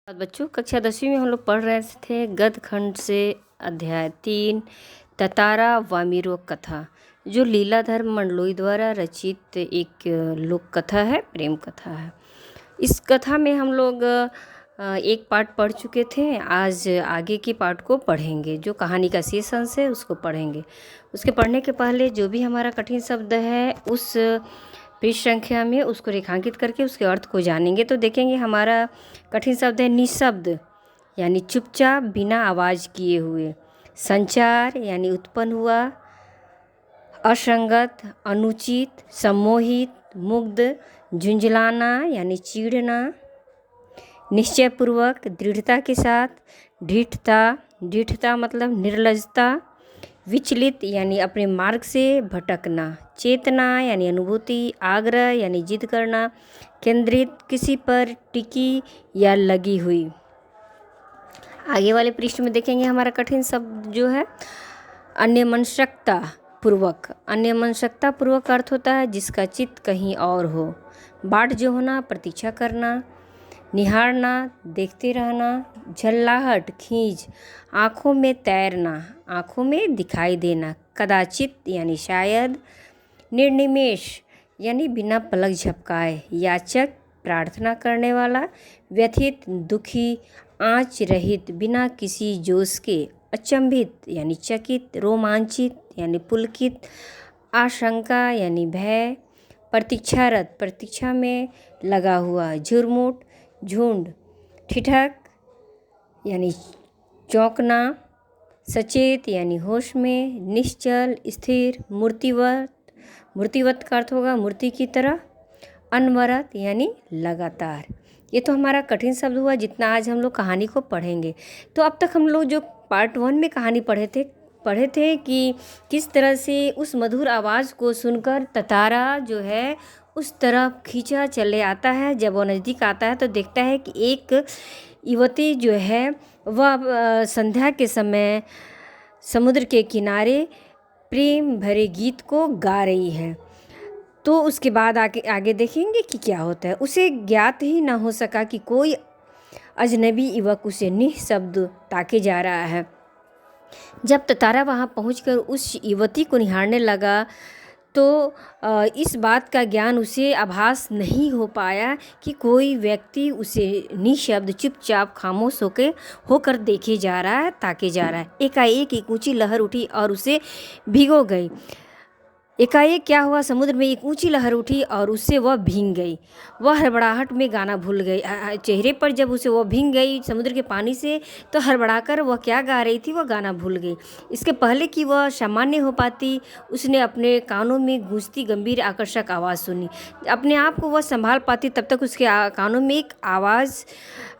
बच्चों कक्षा 10वीं में हम लोग पढ़ रहे थे गद्य खंड से अध्याय 3 ततारा वामिरो कथा, जो लीलाधर मंडलोई द्वारा रचित एक लोक कथा है, प्रेम कथा है। इस कथा में हम लोग एक पार्ट पढ़ चुके थे। आज आगे के पार्ट को पढ़ेंगे, जो कहानी का शेष अंश है उसको पढ़ेंगे। उसके पढ़ने के पहले जो भी हमारा कठिन शब्द है उस पृष्ठ संख्या में उसको रेखांकित करके उसके अर्थ को जानेंगे। तो देखेंगे हमारा कठिन शब्द है निशब्द, यानी चुपचाप बिना आवाज़ किए हुए। संचार यानी उत्पन्न हुआ। असंगत, अनुचित, सम्मोहित, मुग्ध, झुंझलाना यानी चीढ़ना। निश्चयपूर्वक, दृढ़ता के साथ। ढीठता मतलब निर्लजता। विचलित यानी अपने मार्ग से भटकना। चेतना यानी अनुभूति। आग्रह यानी जिद करना। केंद्रित, किसी पर टिकी या लगी हुई। आगे वाले पृष्ठ में देखेंगे हमारा कठिन शब्द जो है अन्यमनस्कता पूर्वक। अन्यमनस्कता पूर्वक अर्थ होता है जिसका चित्त कहीं और हो। बाट जो होना, प्रतीक्षा करना। निहारना, देखते रहना। झल्लाहट, खींच। आँखों में तैरना, आँखों में दिखाई देना। कदाचित यानी शायद। निर्निमेष यानी बिना पलक झपकाए। याचक, प्रार्थना करने वाला। व्यथित, दुखी। आँच रहित, बिना किसी जोश के। अचंभित यानी चकित। रोमांचित यानी पुलकित। आशंका यानी भय। प्रतीक्षारत, प्रतीक्षा में लगा हुआ। झुरमुट, झुंड। ठिठक यानी चौंकना। सचेत यानी होश में। निश्चल, स्थिर। मूर्तिवत का अर्थ होगा मूर्ति की तरह। अनवरत यानी लगातार। ये तो हमारा कठिन शब्द हुआ जितना आज हम लोग कहानी को पढ़ेंगे। तो अब तक हम लोग जो पार्ट 1 में कहानी पढ़े थे कि किस तरह से उस मधुर आवाज़ को सुनकर ततारा जो है उस तरफ खींचा चले आता है। जब वो नज़दीक आता है तो देखता है कि एक युवती जो है वह संध्या के समय समुद्र के किनारे प्रेम भरे गीत को गा रही है। तो उसके बाद आगे देखेंगे कि क्या होता है। उसे ज्ञात ही ना हो सका कि कोई अजनबी युवक उसे निःशब्द ताके जा रहा है। जब ततारा वहाँ पहुंचकर उस युवती को निहारने लगा तो इस बात का ज्ञान उसे आभास नहीं हो पाया कि कोई व्यक्ति उसे निशब्द चुपचाप खामोश होकर देखे जा रहा है, ताके जा रहा है। एकाएक एक ऊंची लहर उठी और उसे भिगो गई। एकाएक क्या हुआ, समुद्र में एक ऊंची लहर उठी और उससे वह भीग गई। वह हड़बड़ाहट में गाना भूल गई। चेहरे पर जब उसे वह भीग गई समुद्र के पानी से तो हड़बड़ाकर वह क्या गा रही थी वह गाना भूल गई। इसके पहले कि वह सामान्य हो पाती उसने अपने कानों में गूंजती गंभीर आकर्षक आवाज़ सुनी। अपने आप को वह संभाल पाती तब तक उसके कानों में एक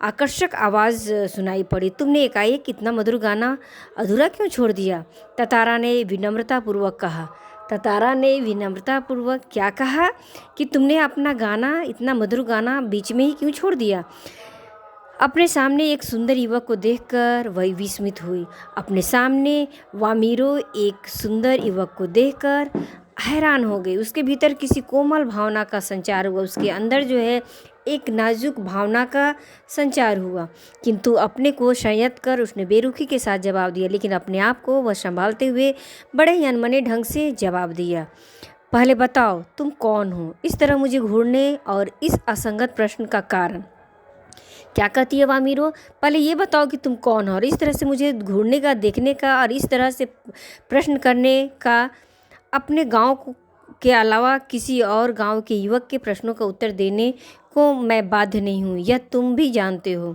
आकर्षक आवाज़ सुनाई पड़ी। तुमने एकाएक इतना मधुर गाना अधूरा क्यों छोड़ दिया? ततारा ने विनम्रतापूर्वक कहा। ततारा ने विनम्रतापूर्वक क्या कहा कि तुमने अपना गाना, इतना मधुर गाना बीच में ही क्यों छोड़ दिया? अपने सामने एक सुंदर युवक को देखकर वह विस्मित हुई। अपने सामने वामिरो एक सुंदर युवक को देखकर हैरान हो गई। उसके भीतर किसी कोमल भावना का संचार हुआ। उसके अंदर जो है एक नाजुक भावना का संचार हुआ, किंतु अपने को संयत कर उसने बेरुखी के साथ जवाब दिया। लेकिन अपने आप को वह संभालते हुए बड़े ही अनमने ढंग से जवाब दिया। पहले बताओ तुम कौन हो? इस तरह मुझे घूरने और इस असंगत प्रश्न का कारण क्या कहती है वामिरो? पहले ये बताओ कि तुम कौन हो और इस तरह से मुझे घूरने का, देखने का और इस तरह से प्रश्न करने का। अपने गांव के अलावा किसी और गांव के युवक के प्रश्नों का उत्तर देने को मैं बाध्य नहीं हूँ, यह तुम भी जानते हो।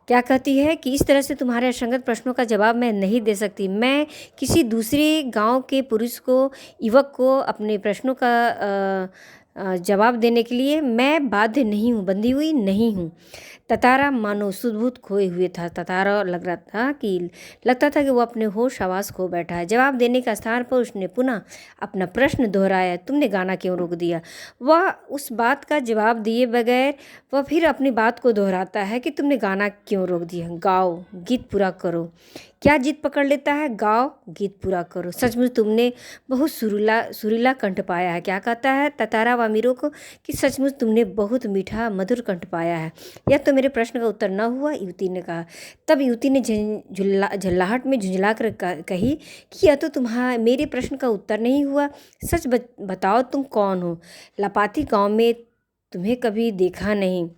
क्या कहती है कि इस तरह से तुम्हारे असंगत प्रश्नों का जवाब मैं नहीं दे सकती। मैं किसी दूसरे गांव के पुरुष को, युवक को अपने प्रश्नों का जवाब देने के लिए मैं बाध्य नहीं हूँ, बंधी हुई नहीं हूँ। ततारा मानो सुधबुध खोए हुए था। ततारा लगता था कि वो अपने होश हवास खो बैठा है। जवाब देने का स्थान पर उसने पुनः अपना प्रश्न दोहराया, तुमने गाना क्यों रोक दिया? वह उस बात का जवाब दिए बगैर वह फिर अपनी बात को दोहराता है कि तुमने गाना क्यों रोक दिया? गाओ, गीत पूरा करो। क्या जिद पकड़ लेता है? गाओ, गीत पूरा करो। सचमुच तुमने बहुत सुरीला कंठ पाया है। क्या कहता है ततारा वामिरो को कि सचमुच तुमने बहुत मीठा मधुर कंठ पाया है। यह तो मेरे प्रश्न का उत्तर न हुआ, युवती ने कहा। तब युवती ने झल्लाहट में झुंझला कर कही कि यह तो मेरे प्रश्न का उत्तर नहीं हुआ। सच बताओ तुम कौन हो? लपाती गांव में तुम्हें कभी देखा नहीं।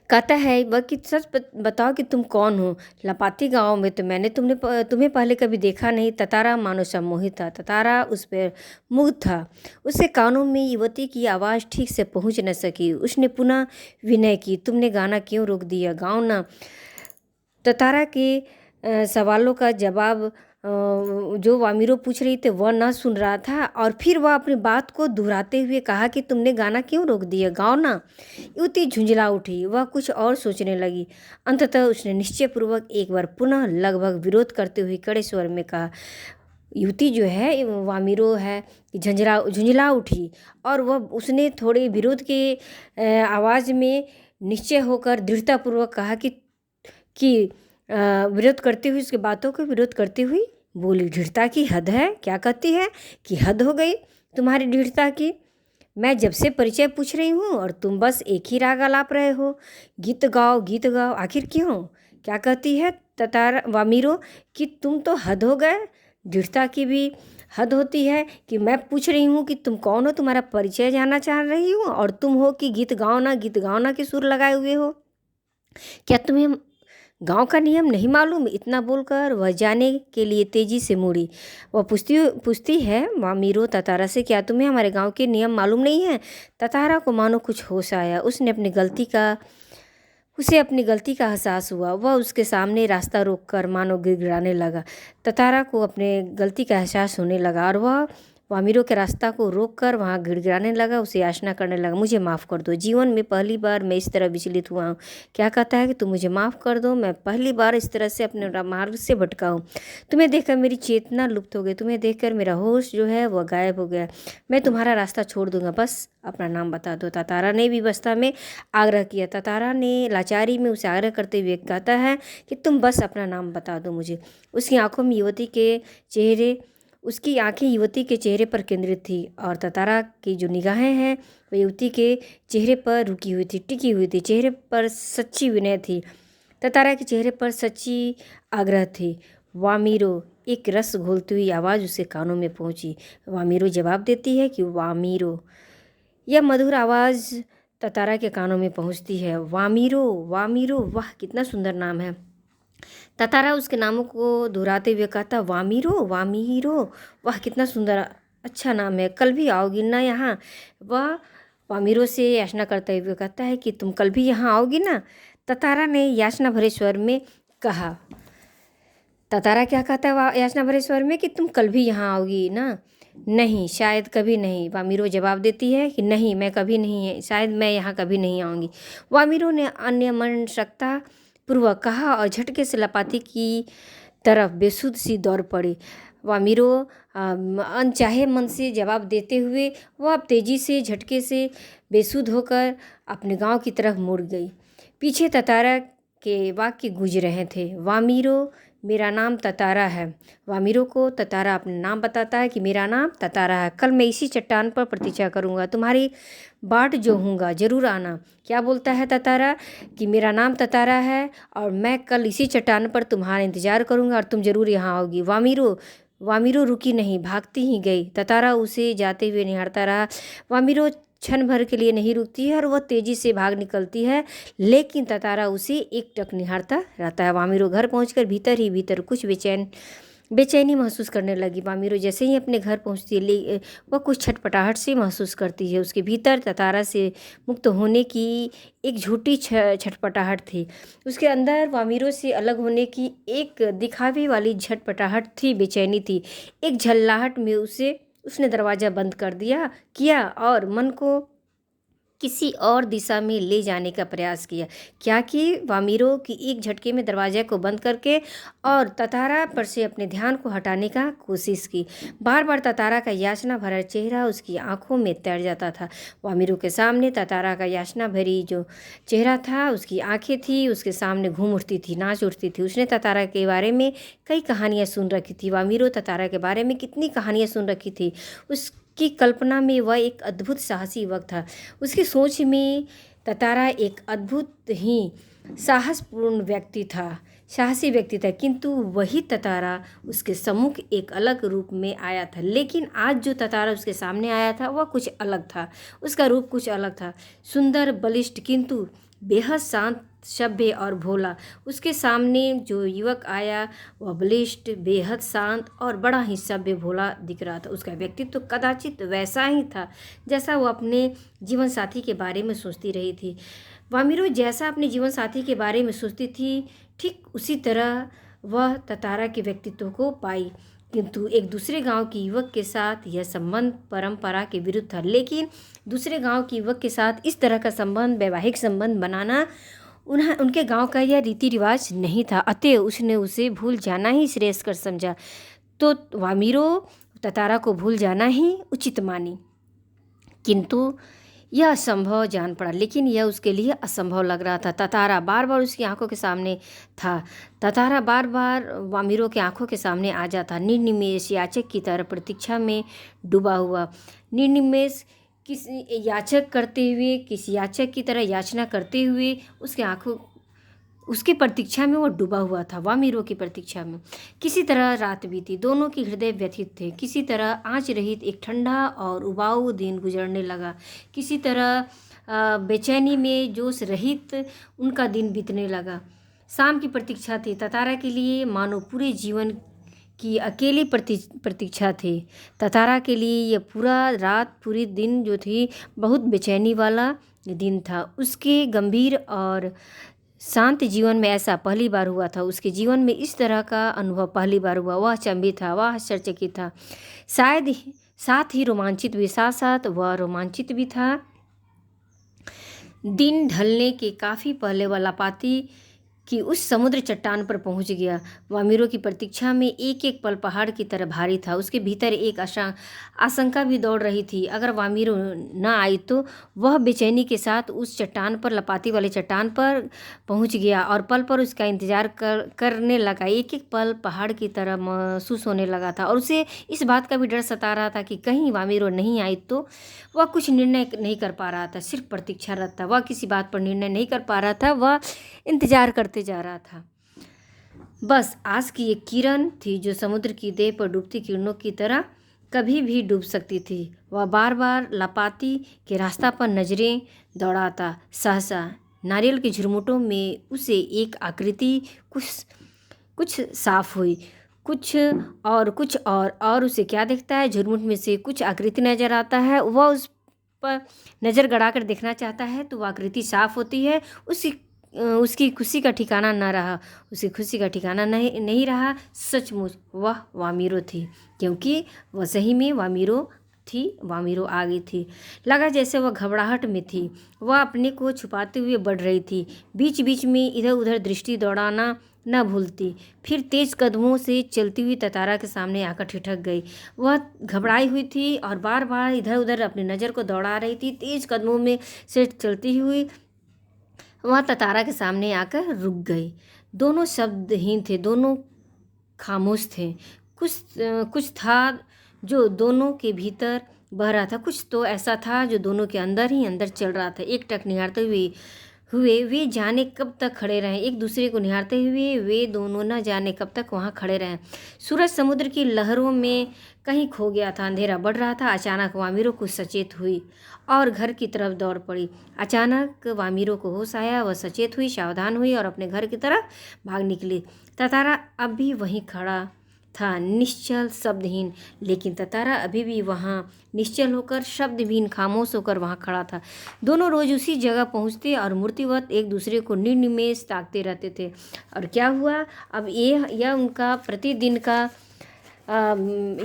कहता है वह कि सच बताओ कि तुम कौन हो? लपाती गांव में तो मैंने तुम्हें पहले कभी देखा नहीं। ततारा मानो सम्मोहित था। ततारा उस पर मुग्ध था। उसके कानों में युवती की आवाज़ ठीक से पहुंच न सकी। उसने पुनः विनय की, तुमने गाना क्यों रोक दिया? गाओ ना। ततारा के सवालों का जवाब जो वामिरो पूछ रही थी वह ना सुन रहा था, और फिर वह अपनी बात को दोहराते हुए कहा कि तुमने गाना क्यों रोक दिया? गाओ ना। युवती झुंझला उठी। वह कुछ और सोचने लगी। अंततः उसने निश्चयपूर्वक एक बार पुनः लगभग विरोध करते हुए कड़े स्वर में कहा। युवती जो है वामिरो है झुंझला उठी, और वह उसने थोड़े विरोध के आवाज़ में निश्चय होकर दृढ़तापूर्वक कहा कि विरोध करते हुए, उसकी बातों को विरोध करते हुए बोली, दृढ़ता की हद है। क्या कहती है कि हद हो गई तुम्हारी दृढ़ता की? मैं जब से परिचय पूछ रही हूँ और तुम बस एक ही राग आलाप रहे हो, गीत गाओ गीत गाओ। आखिर क्यों? क्या कहती है ततारा वामिरो कि तुम तो हद हो गए। दृढ़ता की भी हद होती है कि मैं पूछ रही हूँ कि तुम कौन हो, तुम्हारा परिचय जानना चाह रही हूँ, और तुम हो कि गीत गाओ ना के सुर लगाए हुए हो। क्या तुम्हें गांव का नियम नहीं मालूम? इतना बोलकर वह जाने के लिए तेजी से मुड़ी। वह पूछती है वामिरो ततारा से, क्या तुम्हें हमारे गांव के नियम मालूम नहीं है? ततारा को मानो कुछ होश आया। उसे अपनी गलती का एहसास हुआ। वह उसके सामने रास्ता रोककर मानो गिड़गिड़ाने लगा। ततारा को अपने गलती का एहसास होने लगा, और वह वामिरो के रास्ता को रोककर वहाँ गिड़गिड़ाने लगा, उसे याचना करने लगा, मुझे माफ़ कर दो। जीवन में पहली बार मैं इस तरह विचलित हुआ हूँ। क्या कहता है कि तुम मुझे माफ़ कर दो, मैं पहली बार इस तरह से अपने मार्ग से भटका हूँ। तुम्हें देखकर मेरी चेतना लुप्त हो गई, तुम्हें देखकर मेरा होश जो है वह गायब हो गया। मैं तुम्हारा रास्ता छोड़ दूंगा, बस अपना नाम बता दो। ततारा ने विवशता में आग्रह किया। ततारा ने लाचारी में उसे आग्रह करते हुए कहता है कि तुम बस अपना नाम बता दो मुझे। उसकी आंखें युवती के चेहरे पर केंद्रित थी, और ततारा की जो निगाहें हैं वह युवती के चेहरे पर रुकी हुई थी, टिकी हुई थी। चेहरे पर सच्ची विनय थी। ततारा के चेहरे पर सच्ची आग्रह थी। वामिरो, एक रस घोलती हुई आवाज़ उसके कानों में पहुंची। वामिरो जवाब देती है कि वामिरो। यह मधुर आवाज़ ततारा के कानों में पहुंचती है। वामिरो वामिरो, वाह कितना सुंदर नाम है। ततारा उसके नामों को दोहराते हुए कहता, वामिरो वामिरो, वाह कितना सुंदर अच्छा नाम है। कल भी आओगी ना यहाँ? वह वामिरो से याचना करते हुए कहता है कि तुम कल भी यहाँ आओगी ना? ततारा ने याचना भरे स्वर में कहा। ततारा क्या कहता है याचना भरे स्वर में कि तुम कल भी यहाँ आओगी ना? नहीं, शायद कभी नहीं। वामिरो जवाब देती है कि नहीं, मैं कभी नहीं है, शायद मैं यहाँ कभी नहीं आऊँगी। वामिरो ने अन्यमनस्कता पूर्वक कहा, और झटके से लपाती की तरफ बेसुध सी दौड़ पड़ी। वामिरो अनचाहे मन से जवाब देते हुए वह अब तेजी से झटके से बेसुध होकर अपने गांव की तरफ मुड़ गई। पीछे ततारा के वाक्य गूंज रहे थे, वामिरो मेरा नाम ततारा है। वामिरो को ततारा अपना नाम बताता है कि मेरा नाम ततारा है। कल मैं इसी चट्टान पर प्रतीक्षा करूंगा, तुम्हारी बाट जो हूँगा, जरूर आना। क्या बोलता है ततारा कि मेरा नाम ततारा है और मैं कल इसी चट्टान पर तुम्हारा इंतजार करूंगा और तुम जरूर यहाँ आओगी। वामिरो रुकी नहीं, भागती ही गई। ततारा उसे जाते हुए निहारता रहा। वामिरो क्षण भर के लिए नहीं रुकती है और वह तेजी से भाग निकलती है, लेकिन ततारा उसे एकटक निहारता रहता है। वामिरो घर पहुंचकर भीतर ही भीतर कुछ बेचैनी महसूस करने लगी। वामिरो जैसे ही अपने घर पहुंचती है वह कुछ छटपटाहट से महसूस करती है। उसके भीतर ततारा से मुक्त होने की एक झूठी छटपटाहट थी। उसके अंदर वामिरो से अलग होने की एक दिखावे वाली छटपटाहट थी, बेचैनी थी। एक झल्लाहट में उसने दरवाज़ा बंद कर किया और मन को किसी और दिशा में ले जाने का प्रयास किया। क्या कि वामिरो की एक झटके में दरवाजे को बंद करके और ततारा पर से अपने ध्यान को हटाने का कोशिश की। बार बार ततारा का याचना भरा चेहरा उसकी आंखों में तैर जाता था। वामिरो के सामने ततारा का याचना भरी जो चेहरा था, उसकी आंखें थी, उसके सामने घूम उठती थी, नाच उठती थी। उसने ततारा के बारे में कई कहानियाँ सुन रखी थी। वामिरो ततारा के बारे में कितनी कहानियाँ सुन रखी थी। की कल्पना में वह एक अद्भुत साहसी युवक था। उसकी सोच में ततारा एक अद्भुत ही साहसपूर्ण व्यक्ति था, साहसी व्यक्ति था, किंतु वही ततारा उसके सम्मुख एक अलग रूप में आया था। लेकिन आज जो ततारा उसके सामने आया था वह कुछ अलग था, उसका रूप कुछ अलग था। सुंदर, बलिष्ठ, किंतु बेहद शांत, सभ्य और भोला। उसके सामने जो युवक आया वह बलिष्ठ, बेहद शांत और बड़ा ही सभ्य भोला दिख रहा था। उसका व्यक्तित्व तो कदाचित वैसा ही था जैसा वो अपने जीवन साथी के बारे में सोचती रही थी। वामिरो जैसा अपने जीवन साथी के बारे में सोचती थी, ठीक उसी तरह वह ततारा के व्यक्तित्व को पाई। किंतु एक दूसरे गांव के युवक के साथ यह संबंध परंपरा के विरुद्ध था। लेकिन दूसरे गांव के युवक के साथ इस तरह का संबंध, वैवाहिक संबंध बनाना उनके गांव का यह रीति रिवाज नहीं था। अतः उसने उसे भूल जाना ही श्रेयस्कर समझा। तो वामिरो ततारा को भूल जाना ही उचित मानी। किंतु यह असंभव जान पड़ा, लेकिन यह उसके लिए असंभव लग रहा था। ततारा बार बार उसकी आंखों के सामने था। ततारा बार बार वामिरो के आंखों के सामने आ जाता, निर्निमेष याचक की तरह प्रतीक्षा में डूबा हुआ। निर्निमेष किसी याचक करते हुए, किसी याचक की तरह याचना करते हुए उसके आंखों, उसकी प्रतीक्षा में वो डूबा हुआ था। वामिरो की प्रतीक्षा में किसी तरह रात बीती, दोनों के हृदय व्यथित थे। किसी तरह आँच रहित एक ठंडा और उबाऊ दिन गुजरने लगा। किसी तरह बेचैनी में जोश रहित उनका दिन बीतने लगा। शाम की प्रतीक्षा थी ततारा के लिए, मानो पूरे जीवन की अकेली प्रतीक्षा थी। ततारा के लिए यह पूरा रात, पूरी दिन जो थी बहुत बेचैनी वाला दिन था। उसके गंभीर और शांत जीवन में ऐसा पहली बार हुआ था। उसके जीवन में इस तरह का अनुभव पहली बार हुआ। वह अचंभित था, वह आश्चर्यचकित था, शायद साथ ही रोमांचित भी, साथ साथ वह रोमांचित भी था। दिन ढलने के काफ़ी पहले वह लपाती कि उस समुद्र चट्टान पर पहुंच गया। वामिरो की प्रतीक्षा में एक एक पल पहाड़ की तरह भारी था। उसके भीतर एक आशंका भी दौड़ रही थी। अगर वामिरो न आई तो वह बेचैनी के साथ उस चट्टान पर, लपाती वाले चट्टान पर पहुंच गया और पल पर उसका इंतजार करने लगा। एक एक पल पहाड़ की तरह महसूस होने लगा था और उसे इस बात का भी डर सता रहा था कि कहीं वामिरो नहीं आई तो। वह कुछ निर्णय नहीं कर पा रहा था, सिर्फ प्रतीक्षारत था। वह किसी बात पर निर्णय नहीं कर पा रहा था, वह इंतजार करते जा रहा था। बस आज की एक किरण थी जो समुद्र की देह पर डूबती किरणों की तरह कभी भी डूब सकती थी। वह बार बार लपाती के रास्ता पर नजरें दौड़ाता। सहसा नारियल के झुरमुटों में उसे एक आकृति कुछ साफ हुई। कुछ और उसे क्या दिखता है? झुरमुट में से कुछ आकृति नजर आता है। वह उस पर नज़र गड़ाकर देखना चाहता है तो वह आकृति साफ होती है। उसकी खुशी का ठिकाना न रहा। उसकी खुशी का ठिकाना नहीं रहा। सचमुच वह वामिरो थी, क्योंकि वह सही में वामिरो थी। वामिरो आ गई थी। लगा जैसे वह घबराहट में थी। वह अपने को छुपाते हुए बढ़ रही थी, बीच बीच में इधर उधर दृष्टि दौड़ाना न भूलती। फिर तेज कदमों से चलती हुई ततारा के सामने आकर ठिठक गई। वह घबराई हुई थी और बार बार इधर उधर अपनी नज़र को दौड़ा रही थी। तेज कदमों में से चलती हुई वह ततारा के सामने आकर रुक गई। दोनों शब्दहीन थे, दोनों खामोश थे। कुछ था जो दोनों के भीतर बह रहा था, कुछ तो ऐसा था जो दोनों के अंदर ही अंदर चल रहा था। एक टक निहारते हुए वे जाने कब तक खड़े रहे। एक दूसरे को निहारते हुए वे दोनों न जाने कब तक वहाँ खड़े रहे। सूरज समुद्र की लहरों में कहीं खो गया था। अंधेरा बढ़ रहा था। अचानक वामिरो कुछ सचेत हुई और घर की तरफ दौड़ पड़ी। अचानक वामिरो को होश आया। वह सचेत हुई, सावधान हुई और अपने घर की तरफ भाग निकली। ततारा अब भी वहीं खड़ा था, निश्चल, शब्दहीन। लेकिन ततारा अभी भी वहाँ निश्चल होकर, शब्दहीन, खामोश होकर वहाँ खड़ा था। दोनों रोज उसी जगह पहुँचते और मूर्तिवत एक दूसरे को निर्निमेष ताकते रहते थे। और क्या हुआ? अब यह उनका प्रतिदिन का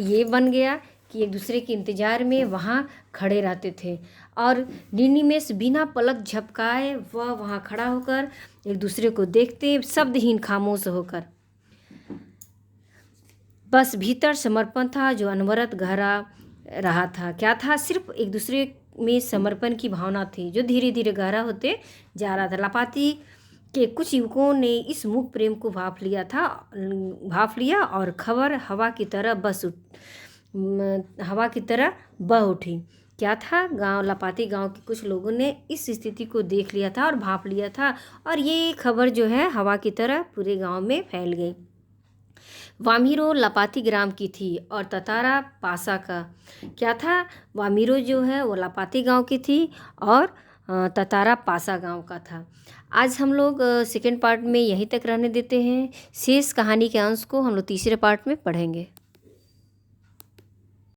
ये बन गया कि एक दूसरे के इंतजार में वहाँ खड़े रहते थे और निर्निमेष, बिना पलक झपकाए वह वहाँ खड़ा होकर एक दूसरे को देखते, शब्दहीन, खामोश होकर। बस भीतर समर्पण था जो अनवरत गहरा रहा था। क्या था? सिर्फ एक दूसरे में समर्पण की भावना थी जो धीरे धीरे गहरा होते जा रहा था। लपाती के कुछ युवकों ने इस मूक प्रेम को भांप लिया और खबर हवा की तरह बह उठी। क्या था, गांव लपाती गांव के कुछ लोगों ने इस स्थिति को देख लिया था और भांप लिया था, और ये खबर जो है हवा की तरह पूरे गांव में फैल गई। वामीरो लपाती ग्राम की थी और ततारा पासा का। क्या था, वामीरो जो है वो लपाती गांव की थी और ततारा पासा गांव का था। आज हम लोग सेकेंड पार्ट में यहीं तक रहने देते हैं। शेष कहानी के अंश को हम लोग तीसरे पार्ट में पढ़ेंगे।